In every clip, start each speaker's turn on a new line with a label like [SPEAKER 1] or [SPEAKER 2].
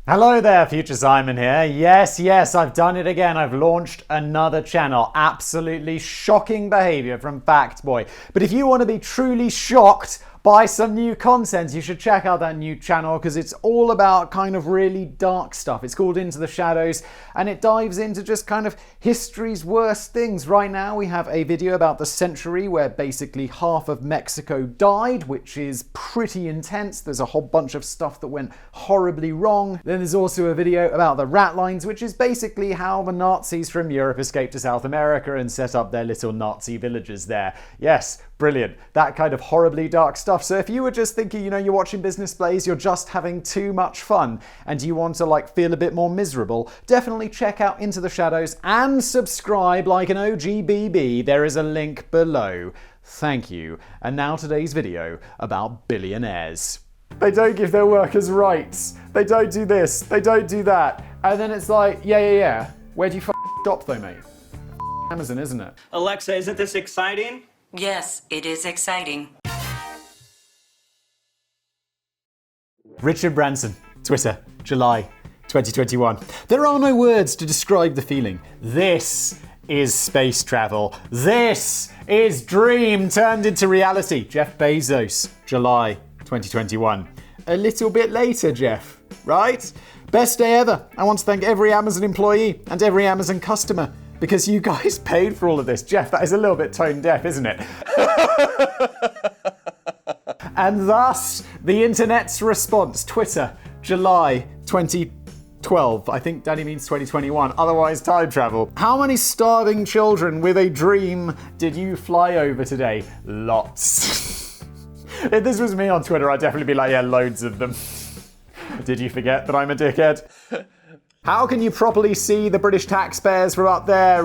[SPEAKER 1] Hello there, Future Simon here. Yes, I've done it again. I've launched another channel. Absolutely shocking behavior from Factboy. But if you want to be truly shocked by some new content, you should check out that new channel because it's all about kind of really dark stuff. It's called Into the Shadows and it dives into just kind of history's worst things. Right now we have a video about the century where basically half of Mexico died, which is pretty intense. There's a whole bunch of stuff that went horribly wrong. Then there's also a video about the rat lines, which is basically how the Nazis from Europe escaped to South America and set up their little Nazi villages there. Yes, brilliant. That kind of horribly dark stuff. So if you were just thinking, you're watching business plays, you're just having too much fun, and you want to feel a bit more miserable, definitely check out Into the Shadows and subscribe like an OGBB. There is a link below. Thank you. And now today's video about billionaires. They don't give their workers rights. They don't do this. They don't do that. And then it's like, yeah. Where do you stop though, mate? Amazon, isn't it?
[SPEAKER 2] Alexa, isn't this exciting?
[SPEAKER 3] Yes, it is exciting.
[SPEAKER 1] Richard Branson, Twitter, July 2021. There are no words to describe the feeling. This is space travel. This is dream turned into reality. Jeff Bezos, July 2021. A little bit later, Jeff, right? Best day ever. I want to thank every Amazon employee and every Amazon customer because you guys paid for all of this. Jeff, that is a little bit tone deaf, isn't it? And thus, the internet's response. Twitter, July 2012. I think Danny means 2021. Otherwise, time travel. How many starving children with a dream did you fly over today? Lots. If this was me on Twitter, I'd definitely be like, yeah, loads of them. Did you forget that I'm a dickhead? How can you properly see the British taxpayers from up there?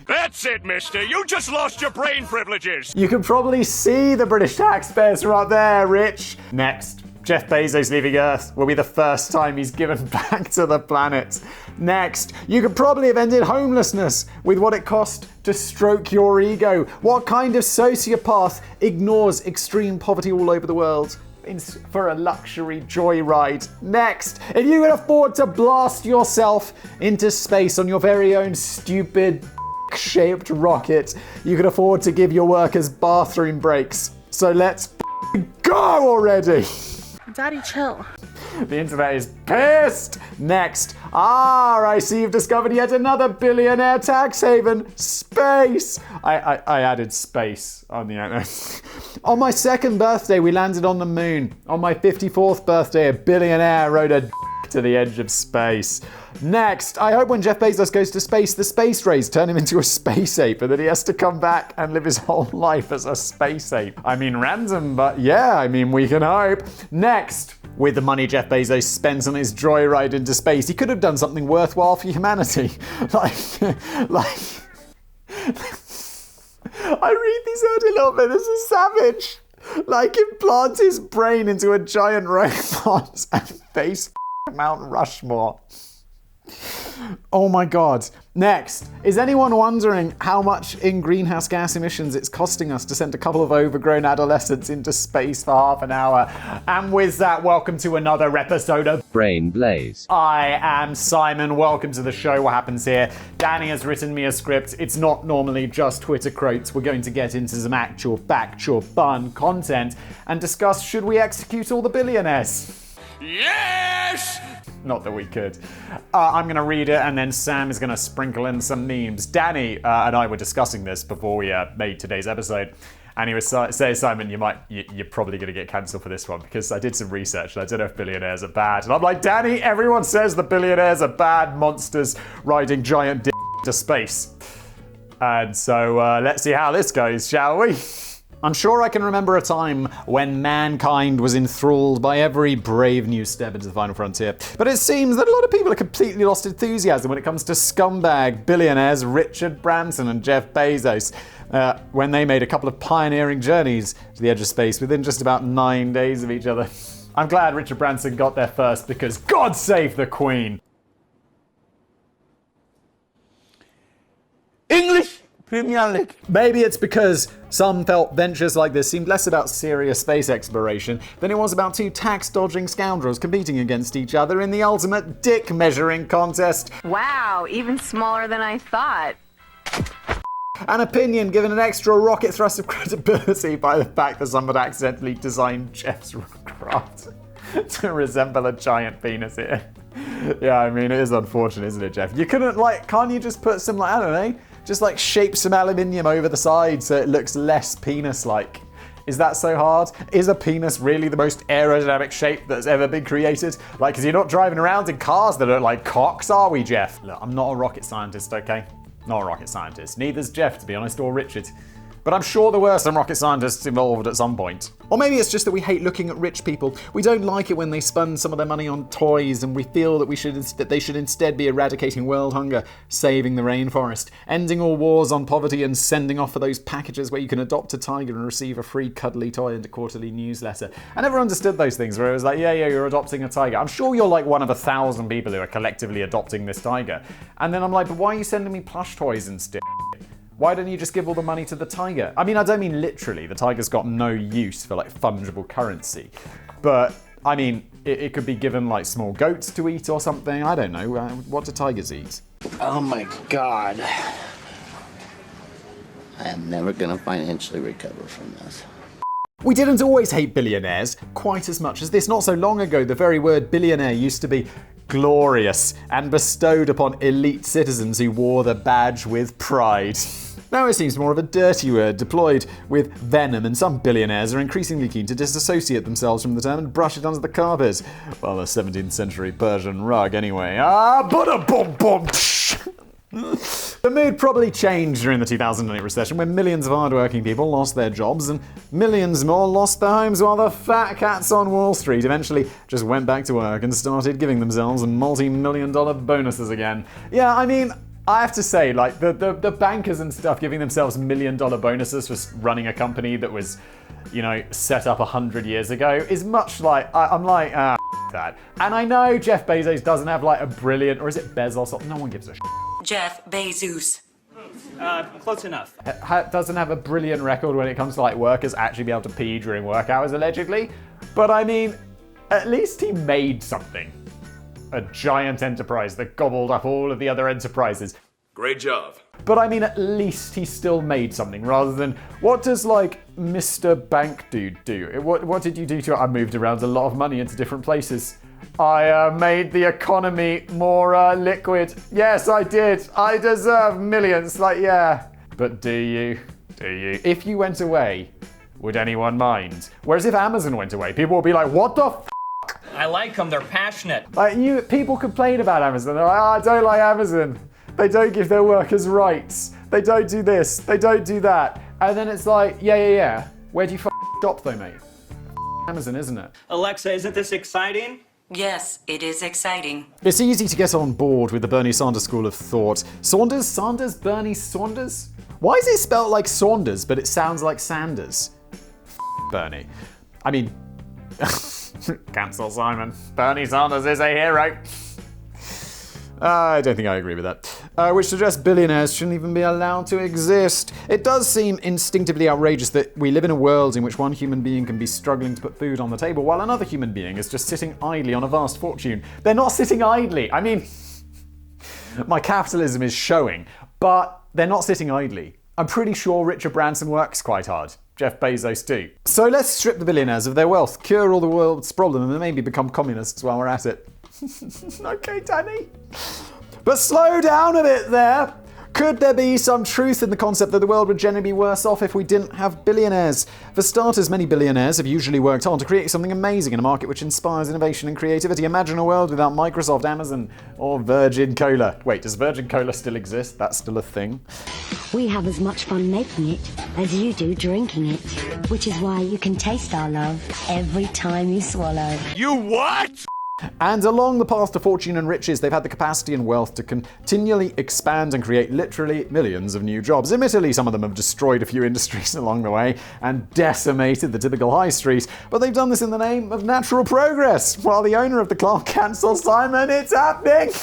[SPEAKER 4] That's it, mister. You just lost your brain privileges.
[SPEAKER 1] You can probably see the British taxpayers from up there, Rich. Next. Jeff Bezos leaving Earth will be the first time he's given back to the planet. Next. You could probably have ended homelessness with what it cost to stroke your ego. What kind of sociopath ignores extreme poverty all over the world for a luxury joyride? Next, if you could afford to blast yourself into space on your very own stupid shaped rocket, you could afford to give your workers bathroom breaks. So let's go already!
[SPEAKER 5] Daddy, chill.
[SPEAKER 1] The internet is pissed! Next. I see you've discovered yet another billionaire tax haven. Space! I added space on the end. On my second birthday, we landed on the moon. On my 54th birthday, a billionaire rode a to the edge of space. Next, I hope when Jeff Bezos goes to space, the space rays turn him into a space ape and that he has to come back and live his whole life as a space ape. I mean, random, but yeah, we can hope. Next, with the money Jeff Bezos spends on his joyride into space, he could have done something worthwhile for humanity. I read these out a little bit. This is savage. Implant his brain into a giant robot and face Mount Rushmore. Oh my god. Next, is anyone wondering how much in greenhouse gas emissions it's costing us to send a couple of overgrown adolescents into space for half an hour? And with that, welcome to another episode of
[SPEAKER 6] Brain Blaze.
[SPEAKER 1] I am Simon. Welcome to the show. What happens here? Danny has written me a script. It's not normally just Twitter quotes. We're going to get into some actual factual fun content and discuss, should we execute all the billionaires?
[SPEAKER 4] Yes!
[SPEAKER 1] Not that we could. I'm going to read it and then Sam is going to sprinkle in some memes. Danny and I were discussing this before we made today's episode. And he was saying, Simon, you're probably going to get cancelled for this one because I did some research and I don't know if billionaires are bad. And I'm like, Danny, everyone says the billionaires are bad monsters riding giant dick to space. And so let's see how this goes, shall we? I'm sure I can remember a time when mankind was enthralled by every brave new step into the final frontier. But it seems that a lot of people have completely lost enthusiasm when it comes to scumbag billionaires Richard Branson and Jeff Bezos, when they made a couple of pioneering journeys to the edge of space within just about 9 days of each other. I'm glad Richard Branson got there first because God save the Queen.
[SPEAKER 4] English
[SPEAKER 1] Maybe it's because some felt ventures like this seemed less about serious space exploration than it was about two tax-dodging scoundrels competing against each other in the ultimate dick-measuring contest.
[SPEAKER 5] Wow, even smaller than I thought.
[SPEAKER 1] An opinion given an extra rocket thrust of credibility by the fact that someone accidentally designed Jeff's craft to resemble a giant penis here. Yeah, I mean, it is unfortunate, isn't it, Jeff? You couldn't, can't you just put some, I don't know, just shape some aluminium over the side so it looks less penis-like? Is that so hard? Is a penis really the most aerodynamic shape that's ever been created? Because you're not driving around in cars that look like cocks, are we, Jeff? Look, I'm not a rocket scientist, okay? Not a rocket scientist. Neither's Jeff, to be honest, or Richard. But I'm sure there were some rocket scientists involved at some point. Or maybe it's just that we hate looking at rich people. We don't like it when they spend some of their money on toys, and we feel that they should instead be eradicating world hunger, saving the rainforest, ending all wars on poverty, and sending off for those packages where you can adopt a tiger and receive a free cuddly toy and a quarterly newsletter. I never understood those things where it was like, yeah, you're adopting a tiger. I'm sure you're one of 1,000 people who are collectively adopting this tiger. And then I'm like, but why are you sending me plush toys instead? Why don't you just give all the money to the tiger? I mean, I don't mean literally. The tiger's got no use for fungible currency. But, I mean, it could be given small goats to eat or something. I don't know. What do tigers eat?
[SPEAKER 6] Oh my God. I am never gonna financially recover from this.
[SPEAKER 1] We didn't always hate billionaires quite as much as this. Not so long ago, the very word billionaire used to be glorious and bestowed upon elite citizens who wore the badge with pride. Now it seems more of a dirty word deployed with venom, and some billionaires are increasingly keen to disassociate themselves from the term and brush it under the carpet. Well, a 17th century Persian rug anyway. Bada-bum-bum. The mood probably changed during the 2008 recession when millions of hardworking people lost their jobs and millions more lost their homes, while the fat cats on Wall Street eventually just went back to work and started giving themselves multi-million-dollar bonuses again. Yeah, I mean, I have to say, the bankers and stuff giving themselves million-dollar bonuses for running a company that was, set up 100 years ago is much I'm that. And I know Jeff Bezos doesn't have a brilliant, or is it Bezos? No one gives a
[SPEAKER 3] Jeff Bezos.
[SPEAKER 2] Close enough.
[SPEAKER 1] Doesn't have a brilliant record when it comes to workers actually be able to pee during work hours, allegedly. But I mean, at least he made something. A giant enterprise that gobbled up all of the other enterprises.
[SPEAKER 4] Great job.
[SPEAKER 1] But I mean, at least he still made something, rather than, what does Mr. Bank Dude do? What did you do to it? I moved around a lot of money into different places. I made the economy more liquid. Yes, I did. I deserve millions. Yeah. But do you? Do you? If you went away, would anyone mind? Whereas if Amazon went away, people would be like, what the f***?
[SPEAKER 2] I like them. They're passionate.
[SPEAKER 1] People complain about Amazon. They're like, I don't like Amazon. They don't give their workers rights. They don't do this. They don't do that. And then it's like, yeah. Where do you shop though, mate? Amazon, isn't it?
[SPEAKER 2] Alexa, isn't this exciting?
[SPEAKER 3] Yes, it is exciting.
[SPEAKER 1] It's easy to get on board with the Bernie Sanders school of thought. Sanders? Bernie Saunders? Why is it spelled like Saunders, but it sounds like Sanders? Bernie. I mean, cancel Simon. Bernie Sanders is a hero. I don't think I agree with that. Which suggests billionaires shouldn't even be allowed to exist. It does seem instinctively outrageous that we live in a world in which one human being can be struggling to put food on the table while another human being is just sitting idly on a vast fortune. They're not sitting idly. I mean, my capitalism is showing, but they're not sitting idly. I'm pretty sure Richard Branson works quite hard. Jeff Bezos too. So let's strip the billionaires of their wealth, cure all the world's problems, and maybe become communists while we're at it. Okay, Danny. But slow down a bit there. Could there be some truth in the concept that the world would generally be worse off if we didn't have billionaires? For starters, many billionaires have usually worked hard to create something amazing in a market which inspires innovation and creativity. Imagine a world without Microsoft, Amazon, or Virgin Cola. Wait, does Virgin Cola still exist? That's still a thing?
[SPEAKER 7] We have as much fun making it as you do drinking it, which is why you can taste our love every time you swallow.
[SPEAKER 4] You what?
[SPEAKER 1] And along the path to fortune and riches, they've had the capacity and wealth to continually expand and create literally millions of new jobs. Admittedly, some of them have destroyed a few industries along the way and decimated the typical high street, but they've done this in the name of natural progress. While the owner of the clock cancels Simon, it's happening!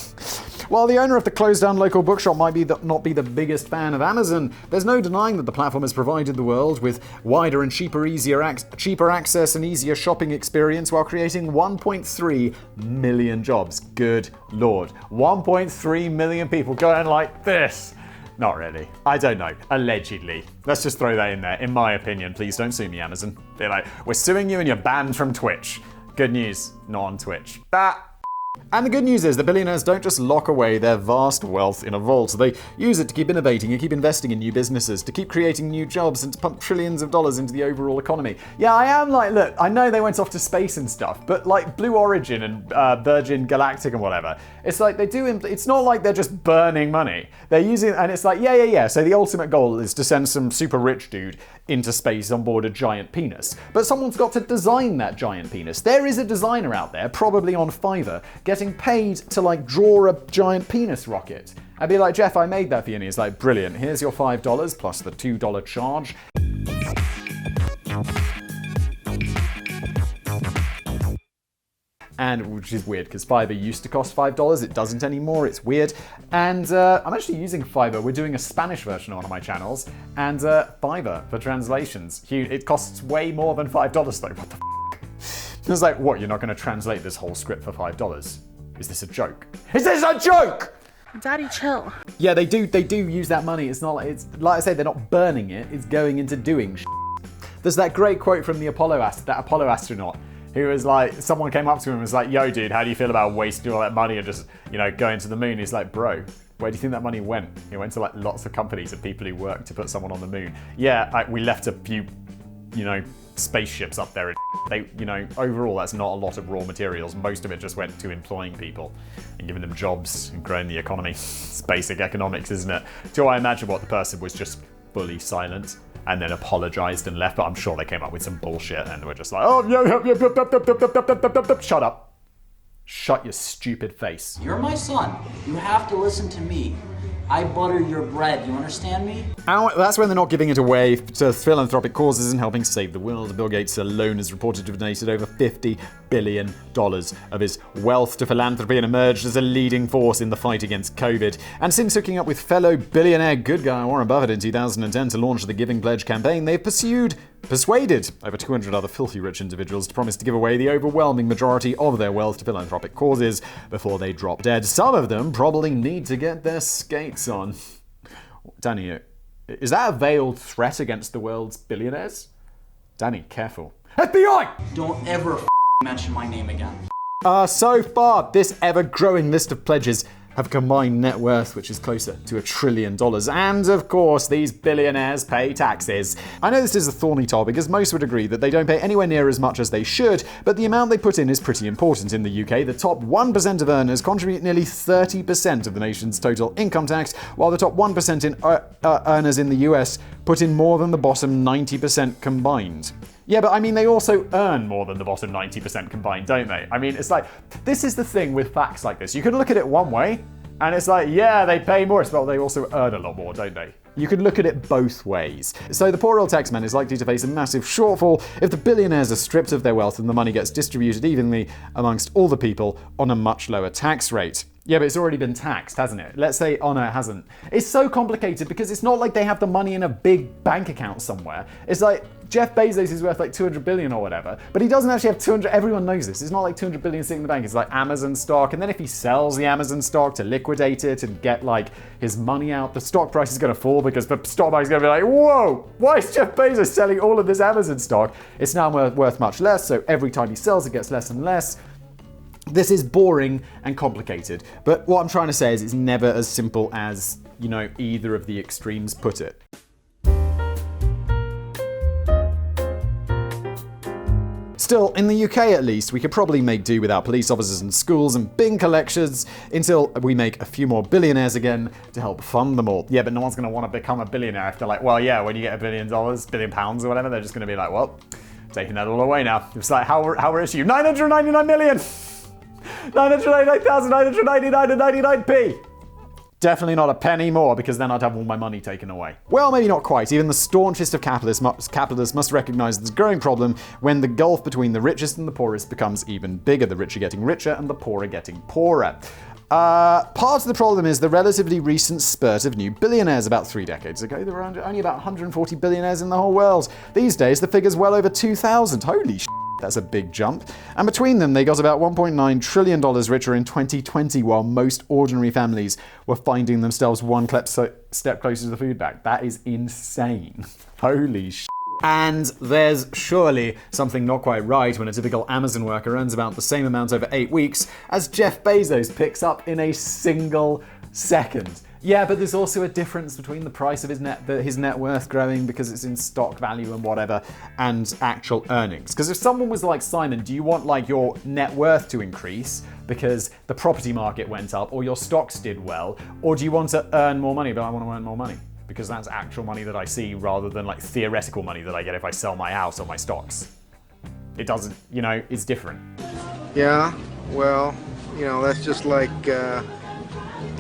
[SPEAKER 1] While the owner of the closed-down local bookshop might not be the biggest fan of Amazon, there's no denying that the platform has provided the world with wider and cheaper access and easier shopping experience while creating 1.3 million jobs. Good Lord. 1.3 million people going like this. Not really. I don't know. Allegedly. Let's just throw that in there. In my opinion, please don't sue me, Amazon. They're like, we're suing you and you're banned from Twitch. Good news, not on Twitch. And the good news is the billionaires don't just lock away their vast wealth in a vault. They use it to keep innovating and keep investing in new businesses, to keep creating new jobs and to pump trillions of dollars into the overall economy. Yeah, I am like, look, I know they went off to space and stuff, but like Blue Origin and Virgin Galactic and whatever, it's like they do, it's not like they're just burning money. They're using, and it's like, yeah. So the ultimate goal is to send some super rich dude into space on board a giant penis. But someone's got to design that giant penis. There is a designer out there, probably on Fiverr, getting paid to like draw a giant penis rocket. I'd be like, Jeff, I made that for you. And he's like, brilliant. Here's your $5 plus the $2 charge. And which is weird because Fiverr used to cost $5. It doesn't anymore. It's weird. And I'm actually using Fiverr. We're doing a Spanish version on one of my channels. And Fiverr for translations. It costs way more than $5 though. What the f***? It was like, what? You're not going to translate this whole script for $5? Is this a joke? Is this a joke?
[SPEAKER 8] Daddy, chill.
[SPEAKER 1] Yeah, they do use that money. It's not like, it's like I say, they're not burning it. It's going into doing shit. There's that great quote from the Apollo astronaut who was like, someone came up to him and was like, yo dude, how do you feel about wasting all that money and just, going to the moon? He's like, bro, where do you think that money went? It went to like lots of companies and people who work to put someone on the moon. Yeah, we left a few, spaceships up there. They, overall, that's not a lot of raw materials. Most of it just went to employing people and giving them jobs and growing the economy. It's basic economics, isn't it? Do I imagine what the person was just fully silent and then apologized and left? But I'm sure they came up with some bullshit and were just like, oh, shut up. Shut your stupid face.
[SPEAKER 9] You're my son. You have to listen to me. I butter your bread, you understand me?
[SPEAKER 1] And that's when they're not giving it away to philanthropic causes and helping save the world. Bill Gates alone is reported to have donated over $50 billion of his wealth to philanthropy and emerged as a leading force in the fight against COVID. And since hooking up with fellow billionaire good guy Warren Buffett in 2010 to launch the Giving Pledge campaign, they've persuaded over 200 other filthy rich individuals to promise to give away the overwhelming majority of their wealth to philanthropic causes before they drop dead. Some of them probably need to get their skates on. Danny, is that a veiled threat against the world's billionaires? Danny, careful. FBI!
[SPEAKER 9] Don't ever mention my name again.
[SPEAKER 1] So far, this ever-growing list of pledges have a combined net worth which is closer to $1 trillion. And of course, these billionaires pay taxes. I know this is a thorny topic, as most would agree that they don't pay anywhere near as much as they should, but the amount they put in is pretty important. In the UK, the top 1% of earners contribute nearly 30% of the nation's total income tax, while the top 1% in earners in the US put in more than the bottom 90% combined. Yeah, but I mean, they also earn more than the bottom 90% combined, don't they? I mean, it's like, this is the thing with facts like this. You can look at it one way, and it's like, yeah, they pay more, but they also earn a lot more, don't they? You can look at it both ways. So the poor old taxman is likely to face a massive shortfall if the billionaires are stripped of their wealth and the money gets distributed evenly amongst all the people on a much lower tax rate. Yeah, but it's already been taxed, hasn't it? Let's say, oh no, it hasn't. It's so complicated because it's not like they have the money in a big bank account somewhere. It's like, Jeff Bezos is worth like 200 billion or whatever, but he doesn't actually have 200, everyone knows this. It's not like 200 billion sitting in the bank. It's like Amazon stock, and then if he sells the Amazon stock to liquidate it and get like his money out, the stock price is going to fall because the stock market is going to be like, whoa, why is Jeff Bezos selling all of this Amazon stock? It's now worth much less, so every time he sells it gets less and less. This is boring and complicated, but what I'm trying to say is it's never as simple as, either of the extremes put it. Still, in the UK at least, we could probably make do without police officers and schools and bin collections until we make a few more billionaires again to help fund them all. Yeah, but no one's going to want to become a billionaire if they're like, well, yeah, when you get $1 billion, £1 or whatever, they're just going to be like, well, taking that all away now. It's like, how rich are you? 999 million! 999,999.99p. Definitely not a penny more, because then I'd have all my money taken away. Well, maybe not quite. Even the staunchest of capitalists must recognize this growing problem when the gulf between the richest and the poorest becomes even bigger. The rich are getting richer and the poor are getting poorer. Part of the problem is the relatively recent spurt of new billionaires. About 3 decades ago, there were only about 140 billionaires in the whole world. These days, the figure's well over 2,000. Holy shit. That's a big jump. And between them, they got about $1.9 trillion richer in 2020, while most ordinary families were finding themselves one step closer to the food bag. That is insane. Holy shit. And there's surely something not quite right when a typical Amazon worker earns about the same amount over 8 weeks as Jeff Bezos picks up in a single second. Yeah, but there's also a difference between the price of his net worth growing because it's in stock value and whatever, and actual earnings. Because if someone was like, Simon, do you want like your net worth to increase because the property market went up or your stocks did well, or do you want to earn more money? But I want to earn more money because that's actual money that I see rather than like theoretical money that I get if I sell my house or my stocks. It doesn't, it's different.
[SPEAKER 8] Yeah, well, that's just like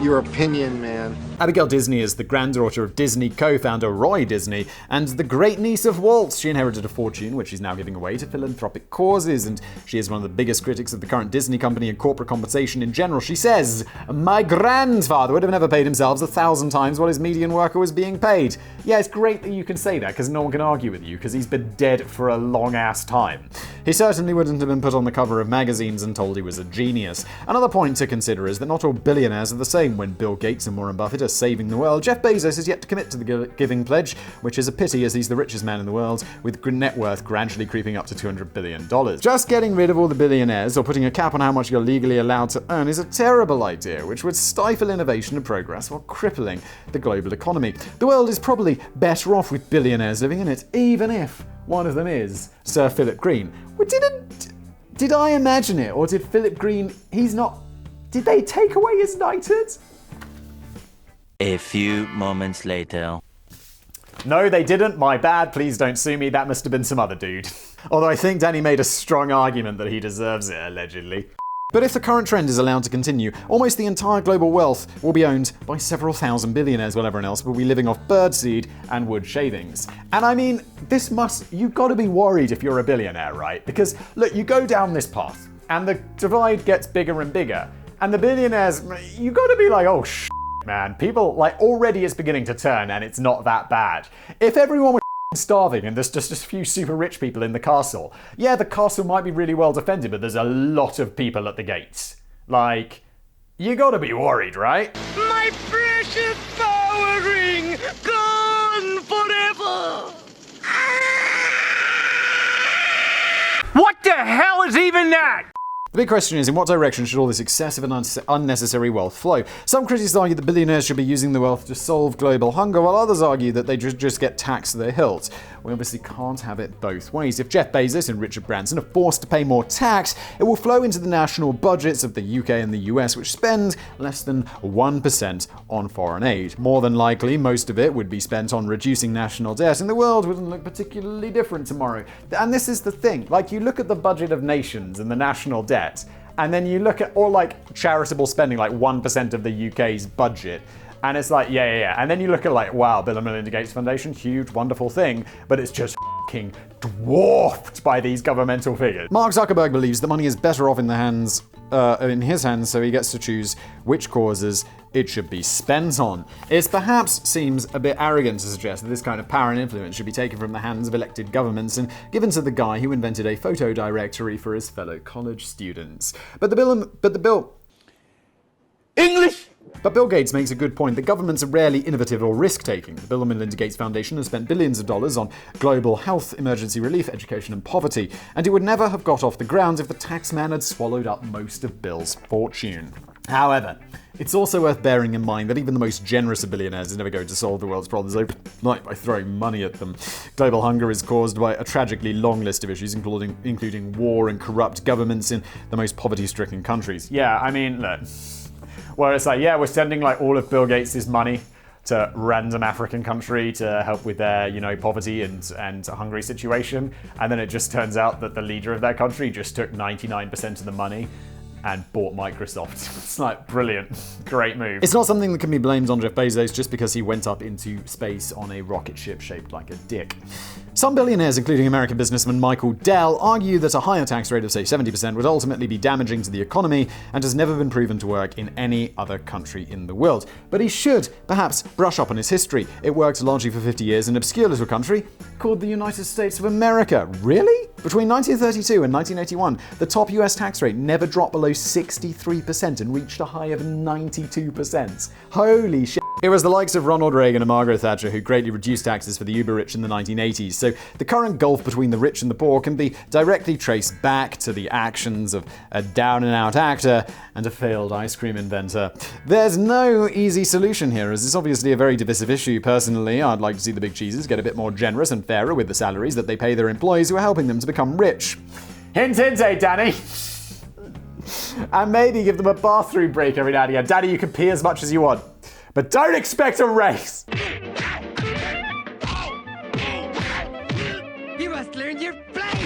[SPEAKER 8] your opinion, man.
[SPEAKER 1] Abigail Disney is the granddaughter of Disney co-founder Roy Disney and the great-niece of Walt. She inherited a fortune, which she's now giving away to philanthropic causes, and she is one of the biggest critics of the current Disney company and corporate compensation in general. She says, "My grandfather would have never paid himself 1,000 times what his median worker was being paid." Yeah, it's great that you can say that, because no one can argue with you, because he's been dead for a long-ass time. He certainly wouldn't have been put on the cover of magazines and told he was a genius. Another point to consider is that not all billionaires are the same. When Bill Gates and Warren Buffett are saving the world, Jeff Bezos has yet to commit to the giving pledge, which is a pity as he's the richest man in the world, with net worth gradually creeping up to $200 billion. Just getting rid of all the billionaires or putting a cap on how much you're legally allowed to earn is a terrible idea, which would stifle innovation and progress while crippling the global economy. The world is probably better off with billionaires living in it, even if one of them is Sir Philip Green. Did I imagine it, or did Philip Green, did they take away his knighthood?
[SPEAKER 10] A few moments later.
[SPEAKER 1] No, they didn't. My bad. Please don't sue me. That must have been some other dude. Although I think Danny made a strong argument that he deserves it, allegedly. But if the current trend is allowed to continue, almost the entire global wealth will be owned by several thousand billionaires, while everyone else will be living off birdseed and wood shavings. And I mean, you've got to be worried if you're a billionaire, right? Because, look, you go down this path, and the divide gets bigger and bigger. And the billionaires, you got to be like, oh, man, people, already it's beginning to turn, and it's not that bad. If everyone was starving and there's just a few super rich people in the castle, yeah, the castle might be really well defended, but there's a lot of people at the gates. You gotta be worried, right?
[SPEAKER 4] My precious power ring, gone forever! What the hell is even that?
[SPEAKER 1] The big question is, in what direction should all this excessive and unnecessary wealth flow? Some critics argue that billionaires should be using the wealth to solve global hunger, while others argue that they just get taxed to their hilt. We obviously can't have it both ways. If Jeff Bezos and Richard Branson are forced to pay more tax, it will flow into the national budgets of the UK and the US, which spend less than 1% on foreign aid. More than likely, most of it would be spent on reducing national debt, and the world wouldn't look particularly different tomorrow. And this is the thing. You look at the budget of nations and the national debt, and then you look at all charitable spending, 1% of the UK's budget, and it's yeah. And then you look at wow, Bill and Melinda Gates Foundation, huge, wonderful thing, but it's just f***ing dwarfed by these governmental figures. Mark Zuckerberg believes the money is better off in his hands, so he gets to choose which causes it should be spent on. It perhaps seems a bit arrogant to suggest that this kind of power and influence should be taken from the hands of elected governments and given to the guy who invented a photo directory for his fellow college students. But Bill Gates makes a good point that governments are rarely innovative or risk-taking. The Bill and Melinda Gates Foundation has spent billions of dollars on global health, emergency relief, education, and poverty, and it would never have got off the ground if the taxman had swallowed up most of Bill's fortune. However, it's also worth bearing in mind that even the most generous of billionaires is never going to solve the world's problems overnight by throwing money at them. Global hunger is caused by a tragically long list of issues, including war and corrupt governments in the most poverty-stricken countries. Yeah, I mean, look. Where it's we're sending all of Bill Gates' money to random African country to help with their, poverty and hungry situation. And then it just turns out that the leader of that country just took 99% of the money and bought Microsoft. It's brilliant. Great move. It's not something that can be blamed on Jeff Bezos just because he went up into space on a rocket ship shaped like a dick. Some billionaires, including American businessman Michael Dell, argue that a higher tax rate of, say, 70% would ultimately be damaging to the economy and has never been proven to work in any other country in the world. But he should perhaps brush up on his history. It worked largely for 50 years in an obscure little country called the United States of America. Really? Between 1932 and 1981, the top US tax rate never dropped below 63% and reached a high of 92%. Holy shit. It was the likes of Ronald Reagan and Margaret Thatcher who greatly reduced taxes for the uber-rich in the 1980s, so the current gulf between the rich and the poor can be directly traced back to the actions of a down-and-out actor and a failed ice cream inventor. There's no easy solution here, as it's obviously a very divisive issue. Personally, I'd like to see the big cheeses get a bit more generous and fairer with the salaries that they pay their employees who are helping them to become rich. Hint, hint, eh, Danny? And maybe give them a bathroom break every now and again. Danny, you can pee as much as you want, but don't expect a raise.
[SPEAKER 11] You must learn your blade!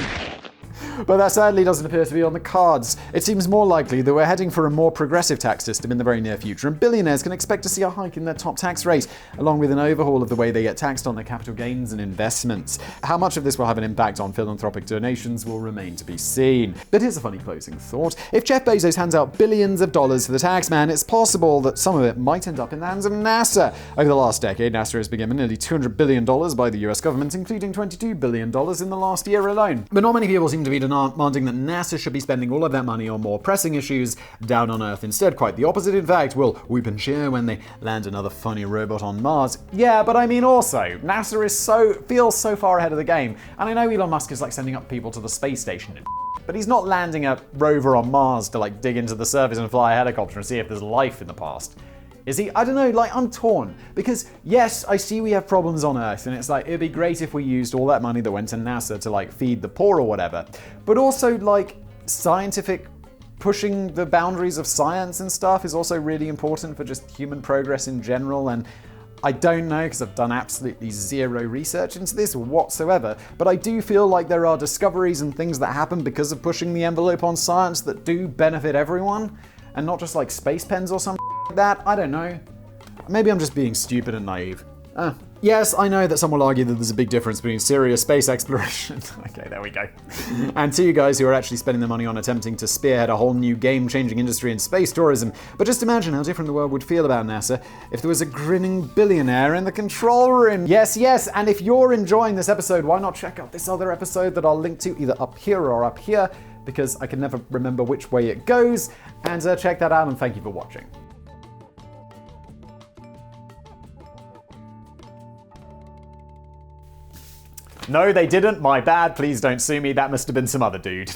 [SPEAKER 1] But that sadly doesn't appear to be on the cards. It seems more likely that we're heading for a more progressive tax system in the very near future, and billionaires can expect to see a hike in their top tax rate, along with an overhaul of the way they get taxed on their capital gains and investments. How much of this will have an impact on philanthropic donations will remain to be seen. But here's a funny closing thought. If Jeff Bezos hands out billions of dollars to the tax man, it's possible that some of it might end up in the hands of NASA. Over the last decade, NASA has been given nearly $200 billion by the US government, including $22 billion in the last year alone. But not many people seem to be demanding that NASA should be spending all of that money on more pressing issues down on Earth. Instead, quite the opposite. In fact, we'll whoop and cheer when they land another funny robot on Mars. Yeah, but I mean also, NASA feels so far ahead of the game. And I know Elon Musk is like sending up people to the space station and but he's not landing a rover on Mars to like dig into the surface and fly a helicopter and see if there's life in the past. Is he? I don't know, like, I'm torn. Because, yes, I see we have problems on Earth, and it's like, it'd be great if we used all that money that went to NASA to, like, feed the poor or whatever. But also, like, scientific pushing the boundaries of science and stuff is also really important for just human progress in general, and I don't know, because I've done absolutely zero research into this whatsoever, but I do feel like there are discoveries and things that happen because of pushing the envelope on science that do benefit everyone, and not just, like, space pens or something like that. I don't know. Maybe I'm just being stupid and naive. Yes, I know that some will argue that there's a big difference between serious space exploration, okay, there we go, and two guys who are actually spending their money on attempting to spearhead a whole new game-changing industry in space tourism. But just imagine how different the world would feel about NASA if there was a grinning billionaire in the control room. Yes, and if you're enjoying this episode, why not check out this other episode that I'll link to either up here or up here, because I can never remember which way it goes, and check that out, and thank you for watching. No, they didn't. My bad. Please don't sue me. That must have been some other dude.